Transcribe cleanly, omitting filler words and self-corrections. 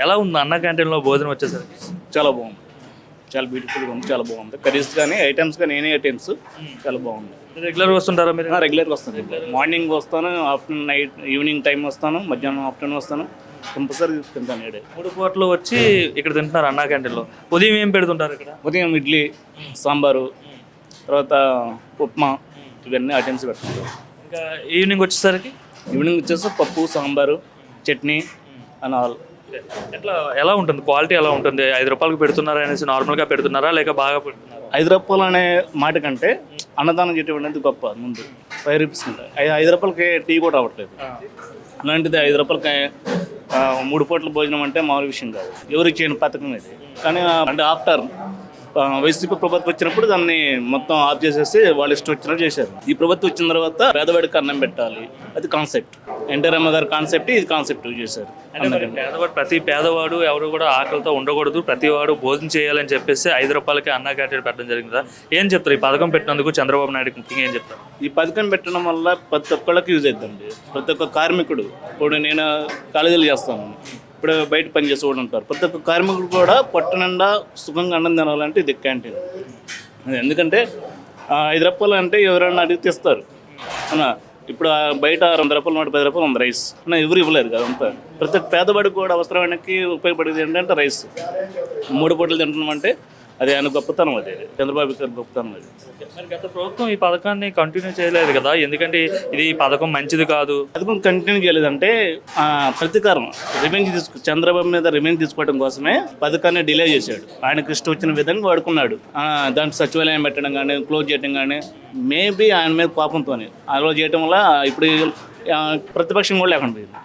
ఎలా ఉంది అన్న క్యాంటీన్‌లో భోజనం వచ్చేసరికి? చాలా బాగుంది. చాలా బ్యూటిఫుల్గా ఉంది, చాలా బాగుంది. కర్రీస్ కానీ ఐటమ్స్ కానీ ఎనీ ఐటమ్స్ చాలా బాగుంది. రెగ్యులర్‌గా వస్తుంటారా మీరు? రెగ్యులర్గా వస్తాను. మార్నింగ్ వస్తాను, ఆఫ్టర్నూన్ నైట్ ఈవినింగ్ టైం వస్తాను, మధ్యాహ్నం ఆఫ్టర్నూన్ వస్తాను. కంపల్సరీ తింటాను ఏడే. 3 పూటలు వచ్చి ఇక్కడ తింటున్నారు అన్న క్యాంటీన్‌లో. ఉదయం ఏం పెడుతుంటారు ఇక్కడ? ఉదయం ఇడ్లీ, సాంబారు, తర్వాత ఉప్మా, ఇవన్నీ ఐటమ్స్ పెడతాను. ఇంకా ఈవినింగ్ వచ్చేసరికి ఈవినింగ్ వచ్చేసి పప్పు, సాంబారు, చట్నీ అండ్ ఆల్. ఎలా ఉంటుంది? క్వాలిటీ ఎలా ఉంటుంది? 5 రూపాయలకు పెడుతున్నారా అనేసి నార్మల్గా పెడుతున్నారా లేక బాగా పెడుతున్నారా? 5 రూపాయలు అనే మాట కంటే అన్నదానం చేయటం అనేది గొప్ప. ముందు 5 రూపీస్ ఉంటాయి. 5 రూపాయలకి టీ కూడా రావట్లేదు. అలాంటిది 5 రూపాయలకి 3 పూటల భోజనం అంటే మామూలు విషయం కాదు. ఎవరికి చేయని పథకం ఇది. కానీ అంటే ఆఫ్టర్ వైసీపీ ప్రభుత్వం వచ్చినప్పుడు దాన్ని మొత్తం ఆఫ్ చేసేసి వాళ్ళు ఇష్టం వచ్చినట్టు చేశారు. ఈ ప్రభుత్వం వచ్చిన తర్వాత పేదవాడికి అన్నం పెట్టాలి, అది కాన్సెప్ట్. ఎన్టీ రామారావు గారి కాన్సెప్ట్, ఇది కాన్సెప్ట్ చేశారు. ప్రతి పేదవాడు ఎవరు కూడా ఆకలితో ఉండకూడదు, ప్రతి వాడు భోజనం చేయాలని చెప్పేసి 5 రూపాయలకి అన్న క్యాంటీన్ పెట్టడం జరిగింది కదా. ఏం చెప్తారు ఈ పథకం పెట్టినందుకు? చంద్రబాబు నాయుడు ముఖ్యంగా ఏం చెప్తారు? ఈ పథకం పెట్టడం వల్ల ప్రతి ఒక్కళ్ళకి యూజ్ అవుతుంది. ప్రతి ఒక్క కార్మికుడు, ఇప్పుడు నేను కాలేజీలు చేస్తాను, ఇప్పుడు బయట పనిచేసే వాళ్ళు ఉంటారు, ప్రతి ఒక్క కార్మికుడు కూడా పొట్ట నిండా సుఖంగా అన్నం తినాలంటే ఇది క్యాంటీన్. ఎందుకంటే 5 రూపాయలు అంటే ఎవరైనా అడిగితే ఇస్తారు అన్న. ఇప్పుడు బయట 100 రూపాయలు, 110 రూపాయలు ఉంది రైస్ అన్న, ఎవరు ఇవ్వలేరు కదా. అంతా ప్రతి ఒక్క పేదవాడికి కూడా అవసరానికి ఉపయోగపడేది ఏంటంటే రైస్. 3 పూటలు తింటున్నామంటే అది ఆయన గొప్పతనం, అది చంద్రబాబు గారి గొప్పతనం. అది మరి గత ప్రభుత్వం ఈ పథకాన్ని కంటిన్యూ చేయలేదు కదా, ఎందుకంటే ఇది ఈ పథకం మంచిది కాదు. పథకం కంటిన్యూ చేయలేదంటే ప్రతీకారం, రివెంజ్ చంద్రబాబు మీద రివెంజ్ తీసుకోవడం కోసమే పథకాన్ని డిలే చేశాడు. ఆయనకు ఇష్టం వచ్చిన విధంగా వాడుకున్నాడు. దాంట్లో సచివాలయం పెట్టడం కానీ, క్లోజ్ చేయడం కానీ, మేబీ ఆయన మీద కోపంతోనే అలా చేయడం వల్ల ఇప్పుడు ప్రతిపక్షం కూడా లేకుండా పోయింది.